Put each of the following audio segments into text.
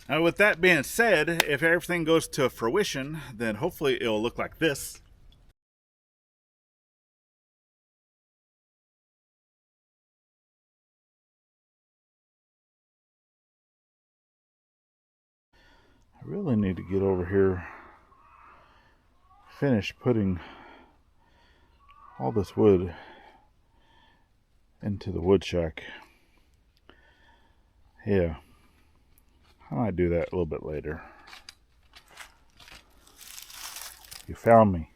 Now, with that being said, if everything goes to fruition, then hopefully it'll look like this. I really need to get over here, finish putting all this wood into the wood shack. Yeah, I might do that a little bit later. You found me.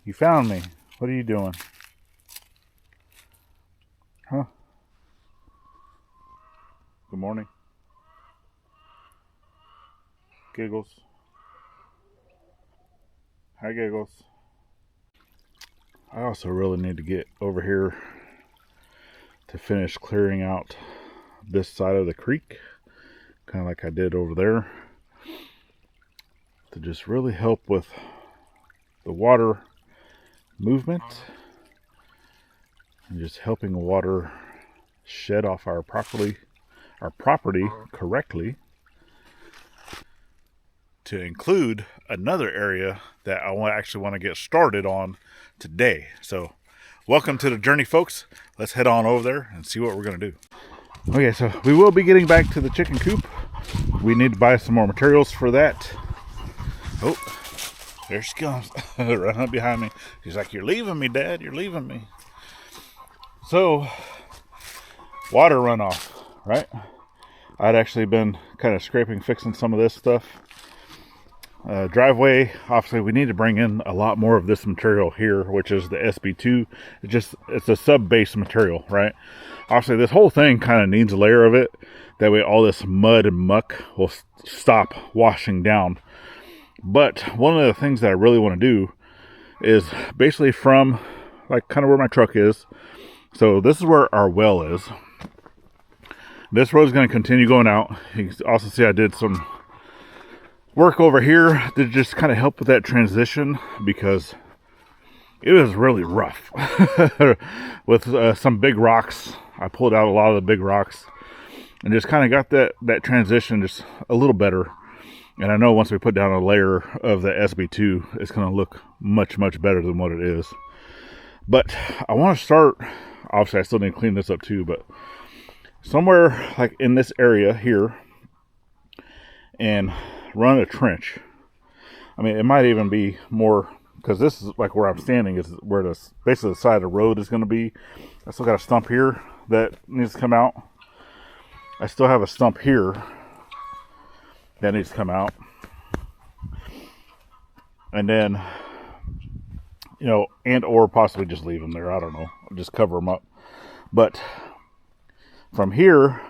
You found me. What are you doing? Huh? Good morning. Giggles. Hi, Giggles. I also really need to get over here to finish clearing out this side of the creek, kind of like I did over there, to just really help with the water movement and just helping the water shed off our property correctly, to include another area that I actually want to get started on today. So welcome to the journey, folks. Let's head on over there and see what we're going to do. Okay, so we will be getting back to the chicken coop. We need to buy some more materials for that. Oh, there she comes. Run up behind me. She's like, "You're leaving me, Dad. You're leaving me." So, water runoff, right? I'd actually been kind of fixing some of this stuff. Driveway, obviously we need to bring in a lot more of this material here, which is the SB2. It's a sub-base material, right? Obviously this whole thing kind of needs a layer of it. That way all this mud and muck will stop washing down. But one of the things that I really want to do is basically from like kind of where my truck is. So this is where our well is. This road is going to continue going out. You can also see I did some work over here to just kind of help with that transition, because it was really rough with some big rocks. I pulled out a lot of the big rocks and just kind of got that transition just a little better. And I know once we put down a layer of the SB2, it's going to look much, much better than what it is. But I want to start, obviously I still need to clean this up too, but somewhere like in this area here, and run a trench. I mean, it might even be more, because this is like where I'm standing is where basically the side of the road is going to be. I still got a stump here that needs to come out. I still have a stump here that needs to come out. And then, you know, and or possibly just leave them there. I don't know. Just cover them up. But from here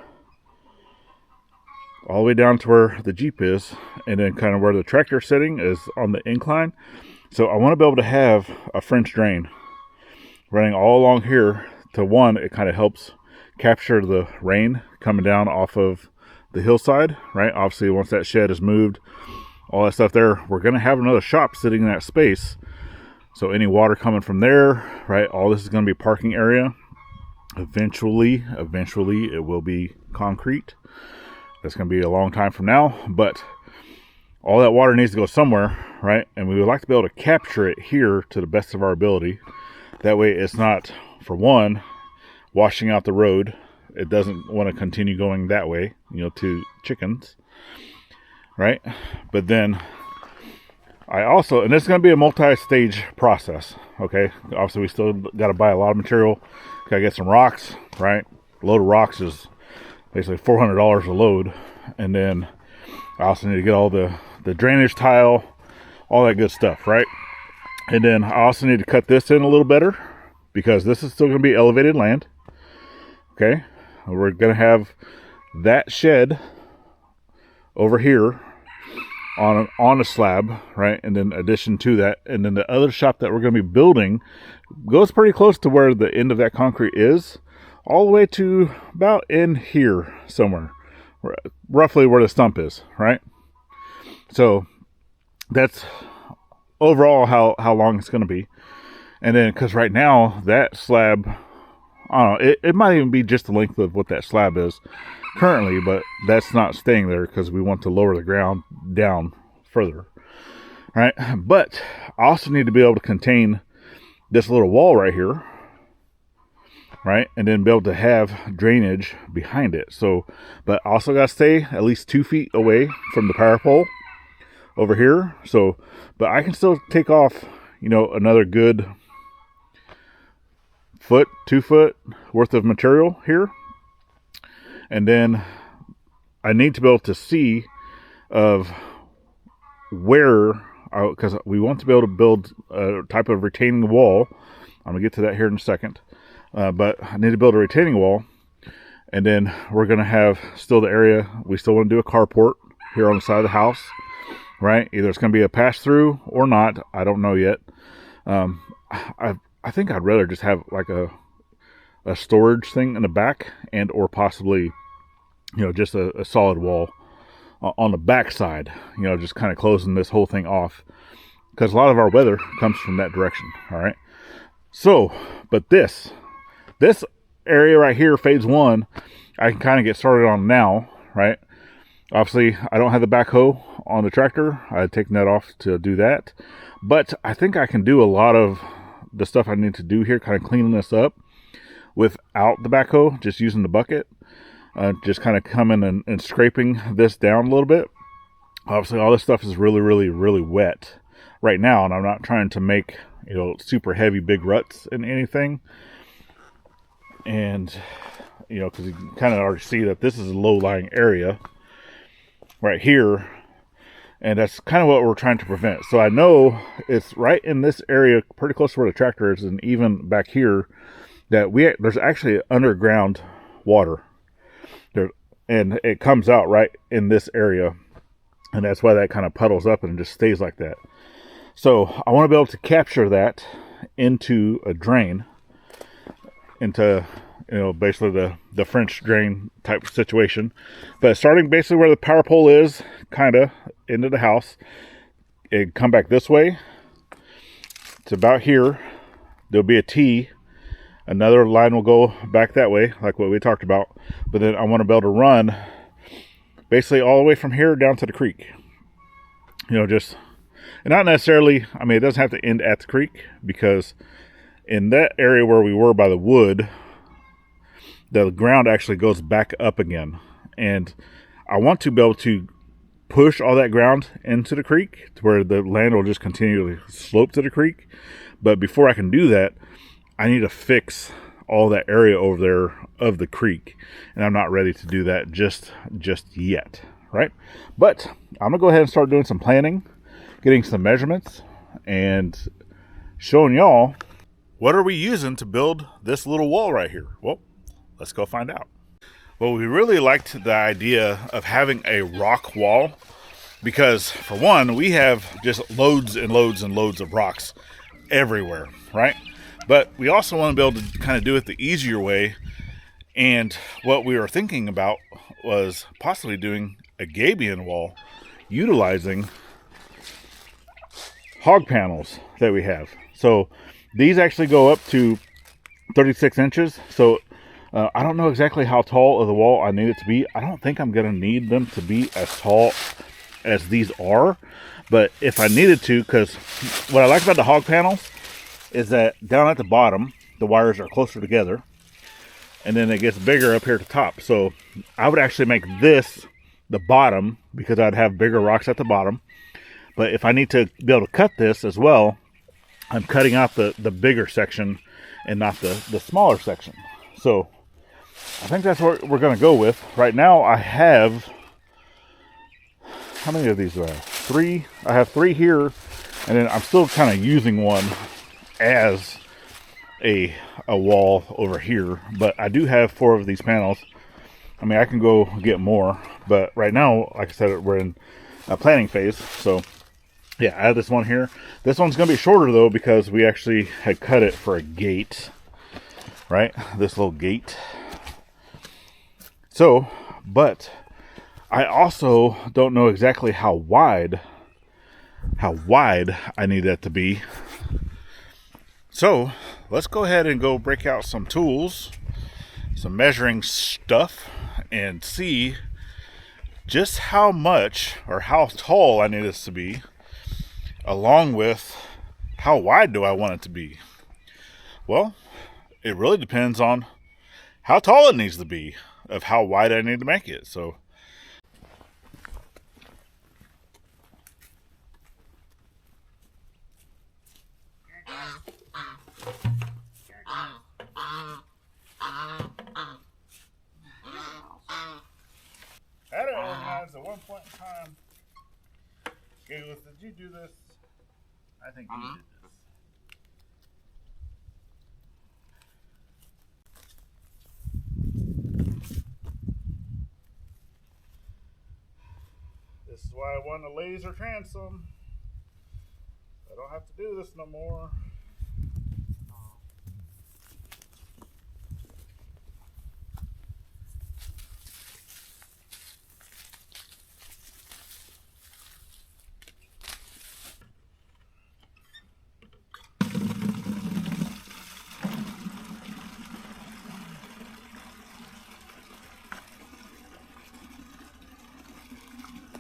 all the way down to where the Jeep is, and then kind of where the tractor's sitting is on the incline. So I want to be able to have a French drain running all along here. To one, it kind of helps capture the rain coming down off of the hillside, right? Obviously, once that shed is moved, all that stuff there, we're going to have another shop sitting in that space. So any water coming from there, right? All this is going to be parking area. Eventually, it will be concrete. That's going to be a long time from now, but all that water needs to go somewhere, right? And we would like to be able to capture it here to the best of our ability. That way it's not, for one, washing out the road. It doesn't want to continue going that way, you know, to chickens, right? But then I also, and this is going to be a multi-stage process, okay? Obviously we still got to buy a lot of material. Got to get some rocks, right? A load of rocks is basically $400 a load. And then I also need to get all the drainage tile, all that good stuff, right? And then I also need to cut this in a little better, because this is still going to be elevated land. Okay, we're going to have that shed over here on a slab, right? And then addition to that, and then the other shop that we're going to be building goes pretty close to where the end of that concrete is, all the way to about in here somewhere, roughly where the stump is, right? So that's overall how long it's going to be. And then, because right now that slab, I don't know, it might even be just the length of what that slab is, currently, but that's not staying there because we want to lower the ground down further. Right, but I also need to be able to contain this little wall right here, right, and then be able to have drainage behind it. So, but also got to stay at least 2 feet away from the power pole over here. So, but I can still take off, you know, another good 2 foot worth of material here, and then I need to be able to see of where, because we want to be able to build a type of retaining wall. I'm gonna get to that here in a second, but I need to build a retaining wall, and then we're gonna have still the area. We still want to do a carport here on the side of the house, right? Either it's gonna be a pass through or not. I don't know yet. I think I'd rather just have like a storage thing in the back, and or possibly, you know, just a solid wall on the back side, you know, just kind of closing this whole thing off, because a lot of our weather comes from that direction. All right, so but this area right here, phase 1, I can kind of get started on now, right? Obviously I don't have the backhoe on the tractor. I had taken that off to do that, but I think I can do a lot of the stuff I need to do here, kind of cleaning this up without the backhoe, just using the bucket. Just kind of coming and scraping this down a little bit. Obviously all this stuff is really wet right now, and I'm not trying to make, you know, super heavy big ruts in anything. And, you know, because you can kind of already see that this is a low-lying area right here, and that's kind of what we're trying to prevent. So I know it's right in this area, pretty close to where the tractor is, and even back here, that there's actually underground water there, and it comes out right in this area, and that's why that kind of puddles up and just stays like that. So I want to be able to capture that into a drain, into, you know, basically the French drain type of situation. But starting basically where the power pole is, kind of into the house, it come back this way. It's about here. There'll be a T. Another line will go back that way, like what we talked about. But then I want to be able to run basically all the way from here down to the creek. You know, just, and not necessarily, I mean, it doesn't have to end at the creek, because in that area where we were by the wood, the ground actually goes back up again. And I want to be able to push all that ground into the creek to where the land will just continually slope to the creek. But before I can do that, I need to fix all that area over there of the creek, and I'm not ready to do that just yet, right? But I'm gonna go ahead and start doing some planning, getting some measurements, and showing y'all what are we using to build this little wall right here. Well, let's go find out. Well, we really liked the idea of having a rock wall, because for one, we have just loads and loads and loads of rocks everywhere, right? But we also want to be able to kind of do it the easier way. And what we were thinking about was possibly doing a Gabion wall, utilizing hog panels that we have. So these actually go up to 36 inches. So I don't know exactly how tall of the wall I need it to be. I don't think I'm going to need them to be as tall as these are. But if I needed to, because what I like about the hog panels is that down at the bottom, the wires are closer together, and then it gets bigger up here at the top. So I would actually make this the bottom, because I'd have bigger rocks at the bottom. But if I need to be able to cut this as well, I'm cutting out the bigger section and not the smaller section. So I think that's what we're going to go with. Right now I have, how many of these do I have? 3. I have 3 here, and then I'm still kind of using one as a wall over here, but I do have 4 of these panels. I mean, I can go get more, but right now, like I said, we're in a planning phase. So yeah, I have this one here. This one's gonna be shorter though, because we actually had cut it for a gate, right? This little gate. So, but I also don't know exactly how wide I need that to be. So let's go ahead and go break out some tools, some measuring stuff, and see just how much or how tall I need this to be, along with how wide do I want it to be. Well, it really depends on how tall it needs to be, of how wide I need to make it. So I had it organized at one point in time. Gabion, did you do this? I think you did this. This is why I want a laser transom. I don't have to do this no more.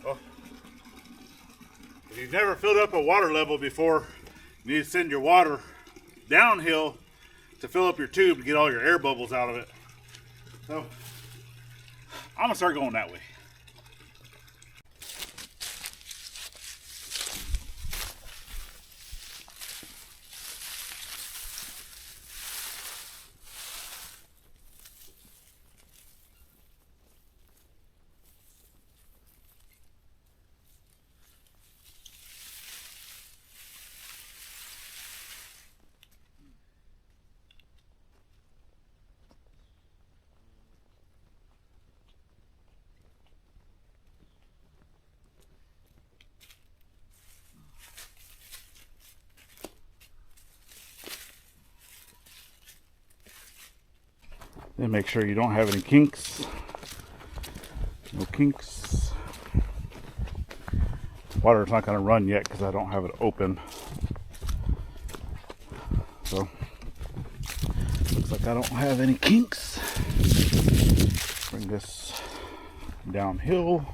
Well, if you've never filled up a water level before, you need to send your water downhill to fill up your tube to get all your air bubbles out of it. So I'm gonna start going that way. Then make sure you don't have any kinks. No kinks. Water's not going to run yet because I don't have it open. So, looks like I don't have any kinks. Bring this downhill.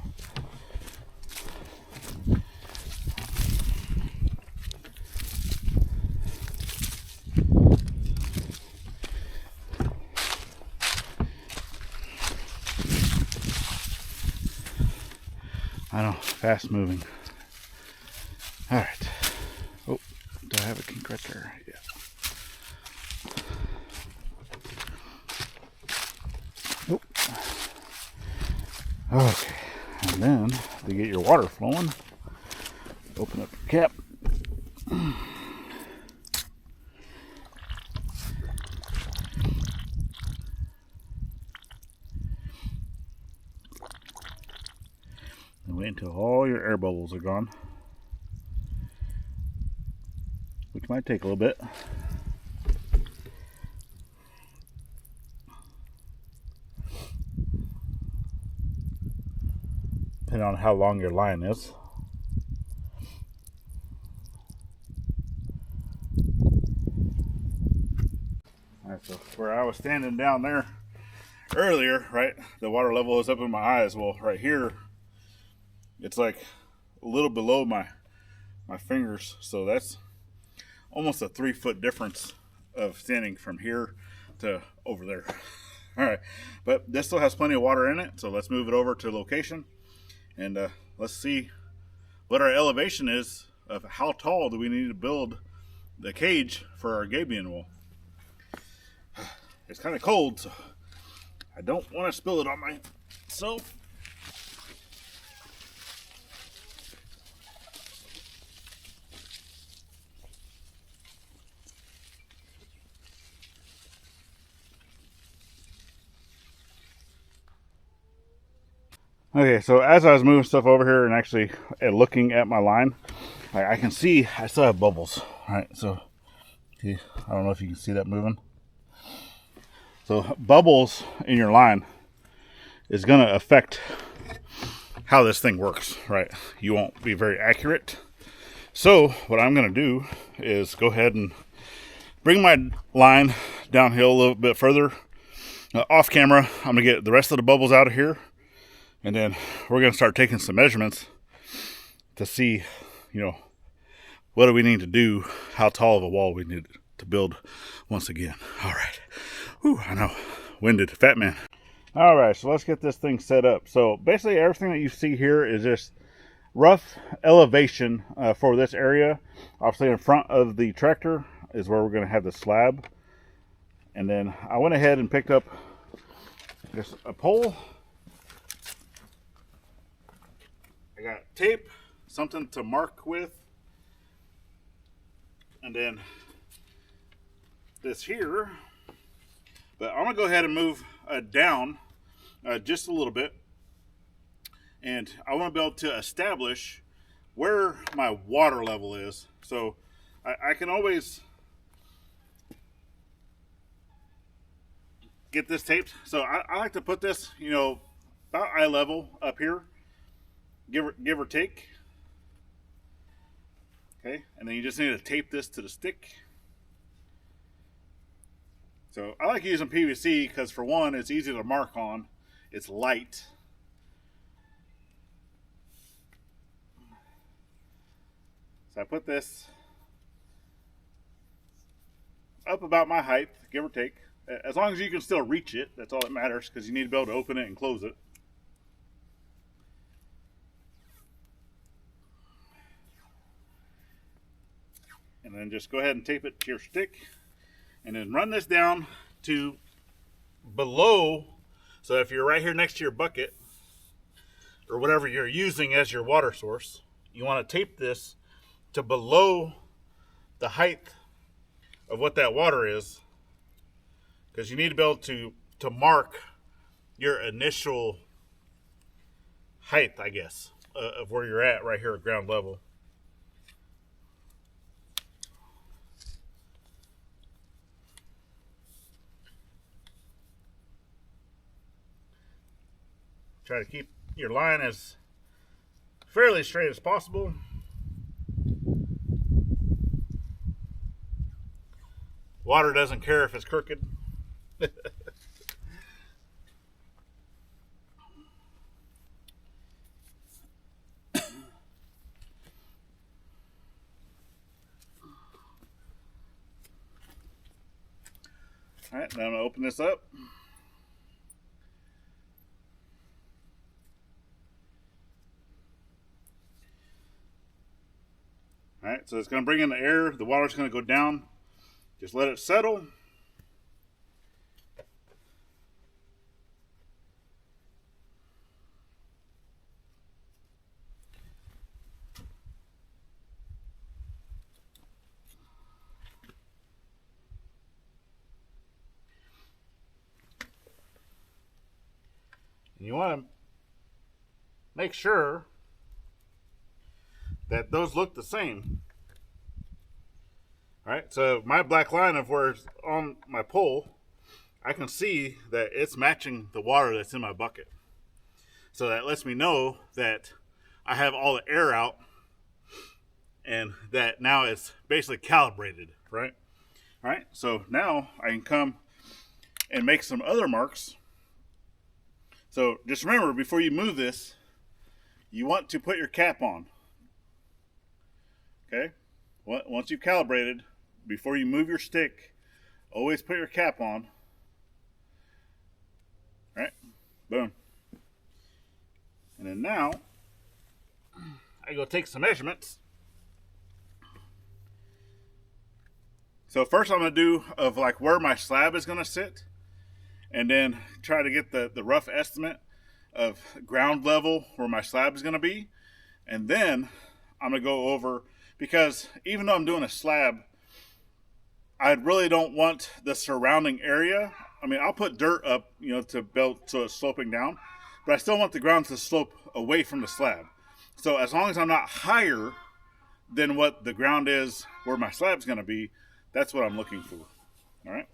I know, fast moving. All right. Oh, do I have a kink right there? Yeah. Oh. Okay. And then to get your water flowing, open up your cap. And wait until all your air bubbles are gone, which might take a little bit. Depending on how long your line is. Alright, so where I was standing down there earlier, right, the water level is up in my eyes. Well, right here, it's like a little below my fingers, so that's almost a 3-foot difference of standing from here to over there. All right, but this still has plenty of water in it, so let's move it over to location, and let's see what our elevation is of how tall do we need to build the cage for our Gabion wool. It's kind of cold, so I don't want to spill it on myself. Okay, so as I was moving stuff over here and actually looking at my line, I can see I still have bubbles. All right, so see, I don't know if you can see that moving. So bubbles in your line is going to affect how this thing works, right? You won't be very accurate. So what I'm going to do is go ahead and bring my line downhill a little bit further Off camera, I'm going to get the rest of the bubbles out of here, and then we're going to start taking some measurements to see, what do we need to do, how tall of a wall we need to build once again. All right. Whew, I know. Winded. Fat man. All right, so let's get this thing set up. So basically everything that you see here is just rough elevation for this area. Obviously in front of the tractor is where we're going to have the slab. And then I went ahead and picked up just a pole. I got tape, something to mark with. And then this here. But I'm going to go ahead and move down just a little bit. And I want to be able to establish where my water level is. So I can always get this taped. So I like to put this, about eye level up here, give or take. Okay, and then you just need to tape this to the stick. So I like using PVC because, for one, it's easy to mark on. It's light. So I put this up about my height, give or take. As long as you can still reach it, that's all that matters, because you need to be able to open it and close it. And then just go ahead and tape it to your stick. And then run this down to below. So if you're right here next to your bucket, or whatever you're using as your water source, you want to tape this to below the height of what that water is, because you need to be able to mark your initial height, I guess, of where you're at right here at ground level. Try to keep your line as fairly straight as possible. Water doesn't care if it's crooked. All right, now I'm going to open this up. All right, so it's going to bring in the air. The water's going to go down. Just let it settle. And you want to make sure that those look the same. All right, so my black line of where it's on my pole, I can see that it's matching the water that's in my bucket. So that lets me know that I have all the air out and that now it's basically calibrated, right? All right, so now I can come and make some other marks. So just remember, before you move this, you want to put your cap on. Okay? Once you've calibrated, before you move your stick, always put your cap on. All right? Boom. And then now, I go take some measurements. So first I'm going to do of like where my slab is going to sit, and then try to get the rough estimate of ground level where my slab is going to be. And then I'm going to go over, because even though I'm doing a slab, I really don't want the surrounding area. I mean, I'll put dirt up, to build so it's sloping down, but I still want the ground to slope away from the slab. So as long as I'm not higher than what the ground is where my slab's going to be, that's what I'm looking for. All right.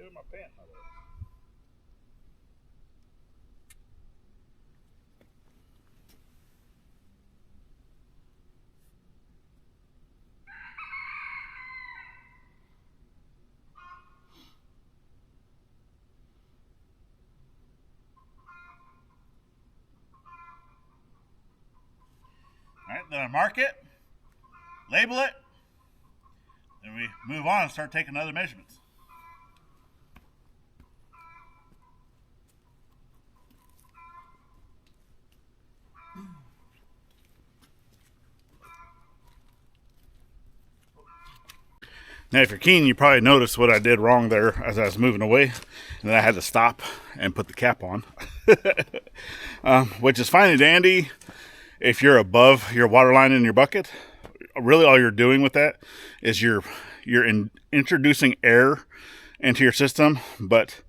Maybe my pant. All right, then I mark it, label it, then we move on and start taking other measurements. Now, if you're keen, you probably noticed what I did wrong there as I was moving away, and then I had to stop and put the cap on, which is fine and dandy if you're above your water line in your bucket. Really, all you're doing with that is you're introducing air into your system, but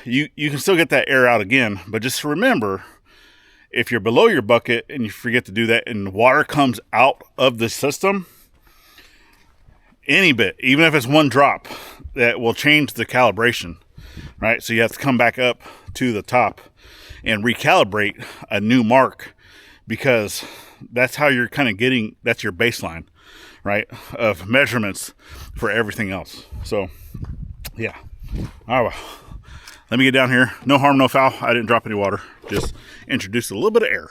you can still get that air out again. But just remember, if you're below your bucket and you forget to do that, and water comes out of the system, any bit, even if it's one drop, that will change the calibration, right? So you have to come back up to the top and recalibrate a new mark, because that's how you're kind of getting, that's your baseline, right, of measurements for everything else. So yeah. All right, let me get down here. No harm, no foul. I didn't drop any water, just introduced a little bit of air.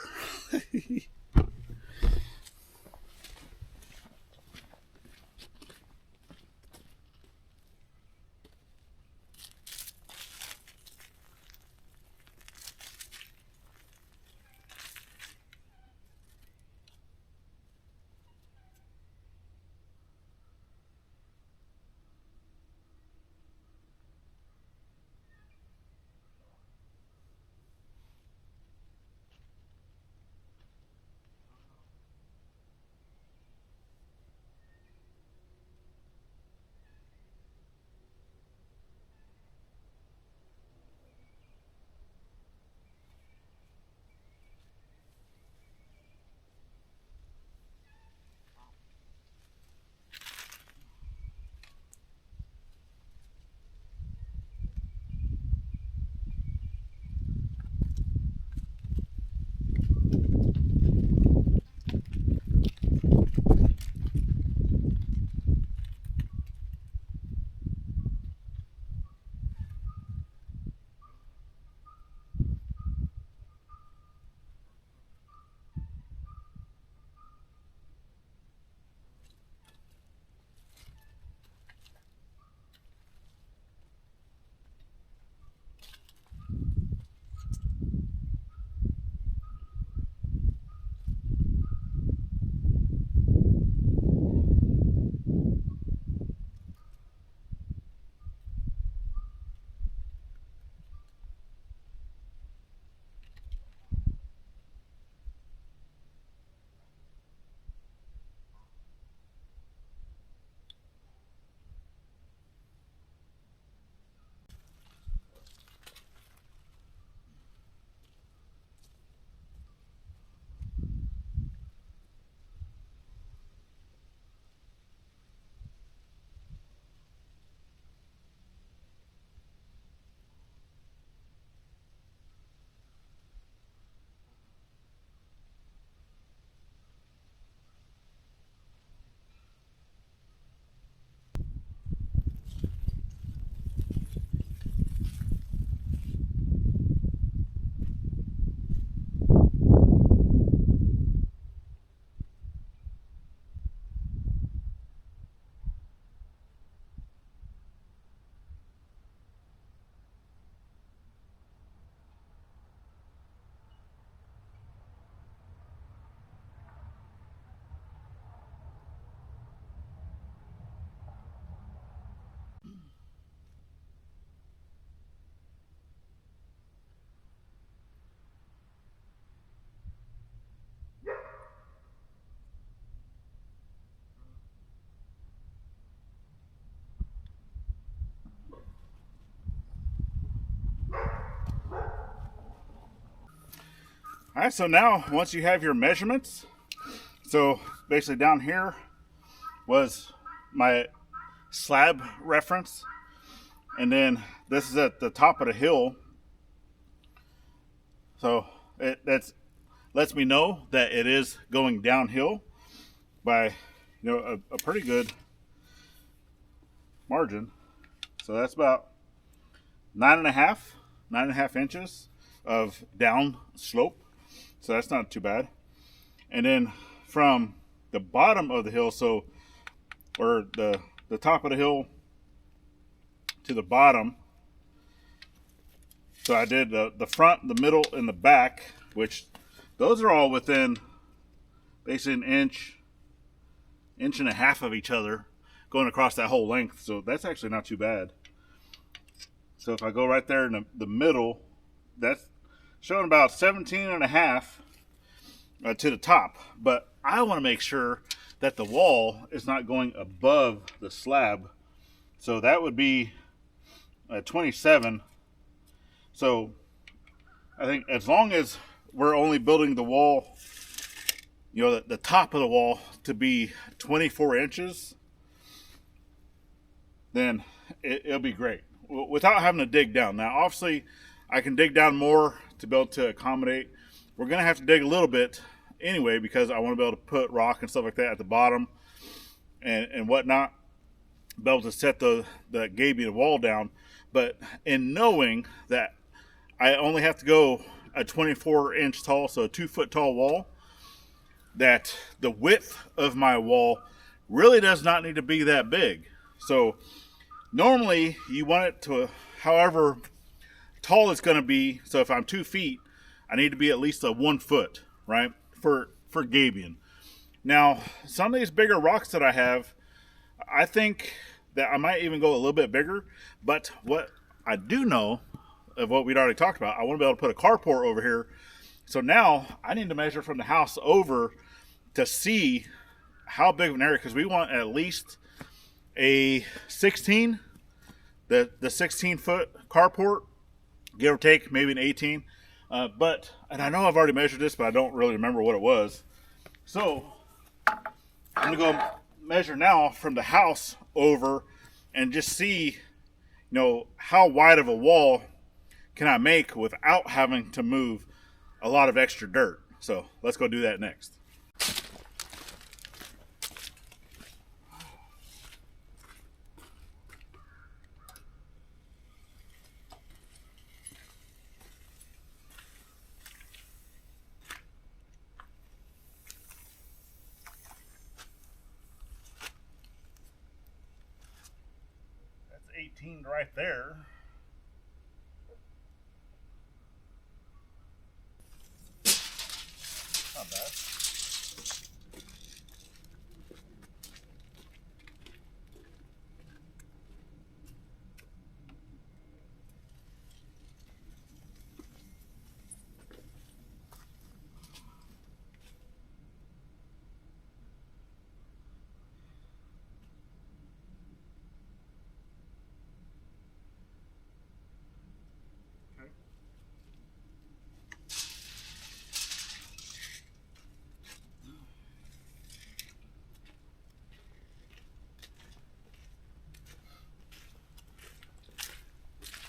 All right, so now once you have your measurements, so basically down here was my slab reference, And then this is at the top of the hill. So that's lets me know that it is going downhill by, a pretty good margin. So that's about 9.5 inches of down slope. So that's not too bad. And then from the bottom of the hill, or the top of the hill to the bottom. So I did the front, the middle, and the back, which those are all within basically an inch and a half of each other going across that whole length. So that's actually not too bad. So if I go right there in the middle, that's showing about 17 and a half to the top. But I want to make sure that the wall is not going above the slab. So that would be 27. So I think as long as we're only building the wall, the top of the wall to be 24 inches, then it'll be great without having to dig down. Now, obviously, I can dig down more to be able to accommodate. We're going to have to dig a little bit anyway because I want to be able to put rock and stuff like that at the bottom and whatnot, be able to set the Gabion wall down. But in knowing that I only have to go a 24-inch tall, so a 2-foot tall wall, that the width of my wall really does not need to be that big. So normally you want it to, however tall it's going to be. So if I'm 2 feet, I need to be at least a 1 foot, right? For Gabion. Now, some of these bigger rocks that I have, I think that I might even go a little bit bigger. But what I do know of what we'd already talked about, I want to be able to put a carport over here. So now I need to measure from the house over to see how big of an area, because we want at least a 16, the 16-foot carport, give or take, maybe an 18. And I know I've already measured this, but I don't really remember what it was. So I'm going to go measure now from the house over and just see, how wide of a wall can I make without having to move a lot of extra dirt. So let's go do that next. That's 18 right there. Not bad.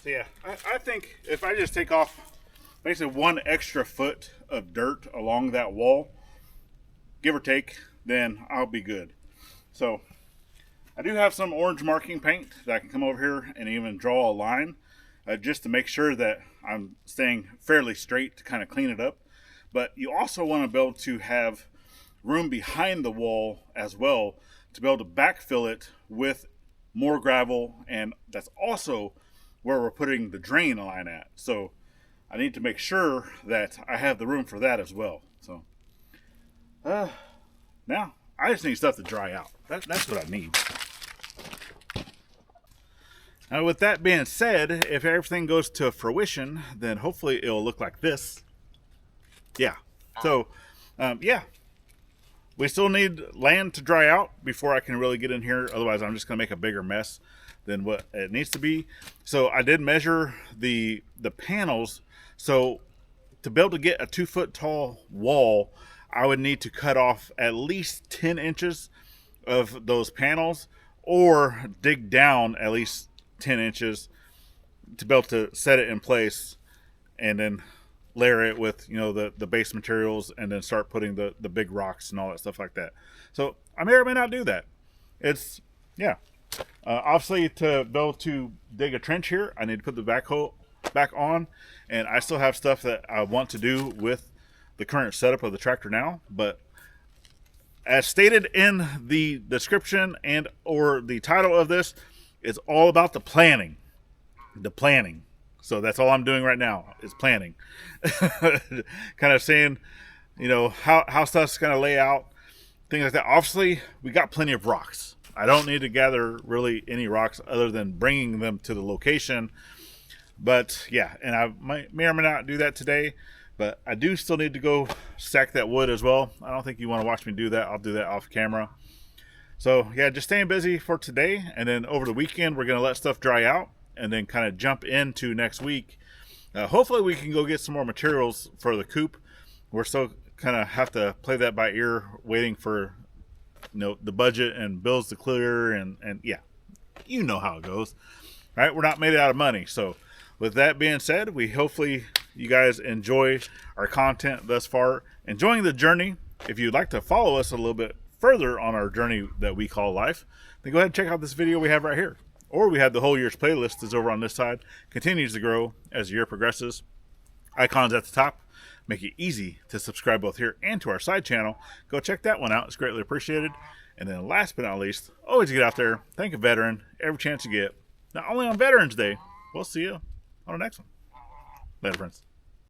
So yeah, I think if I just take off basically 1 extra foot of dirt along that wall, give or take, then I'll be good. So I do have some orange marking paint that I can come over here and even draw a line just to make sure that I'm staying fairly straight to kind of clean it up. But you also want to be able to have room behind the wall as well to be able to backfill it with more gravel, and that's also where we're putting the drain line at. So I need to make sure that I have the room for that as well. So now I just need stuff to dry out. That's what I need. Now, with that being said, if everything goes to fruition, then hopefully it'll look like this. Yeah. So, yeah. We still need land to dry out before I can really get in here. Otherwise, I'm just going to make a bigger mess than what it needs to be. So I did measure the panels. So to be able to get a 2-foot tall wall, I would need to cut off at least 10 inches of those panels, or dig down at least 10 inches to be able to set it in place and then layer it with, you know, the base materials, and then start putting the big rocks and all that stuff like that. So I may or may not do that. It's, yeah. Obviously, to be able to dig a trench here, I need to put the backhoe back on, and I still have stuff that I want to do with the current setup of the tractor now. But as stated in the description and or the title of this, it's all about the planning. The planning. So that's all I'm doing right now is planning. Kind of saying, you know, how stuff's going to lay out, things like that. Obviously, we got plenty of rocks. I don't need to gather really any rocks other than bringing them to the location. But yeah, and I may or may not do that today, but I do still need to go stack that wood as well. I don't think you want to watch me do that. I'll do that off camera. So yeah, just staying busy for today, and then over the weekend we're going to let stuff dry out and then kind of jump into next week. Hopefully we can go get some more materials for the coop. We're still kind of have to play that by ear, waiting for, you know, the budget and bills to clear, and yeah, you know how it goes, right? We're not made out of money. So with that being said, we hopefully you guys enjoy our content thus far, enjoying the journey. If you'd like to follow us a little bit further on our journey that we call life, then go ahead and check out this video we have right here. Or we have the whole year's playlist is over on this side, continues to grow as the year progresses. Icons at the top make it easy to subscribe both here and to our side channel. Go check that one out. It's greatly appreciated. And then last but not least, always get out there, thank a veteran every chance you get. Not only on Veterans Day, we'll see you on the next one. Later, friends.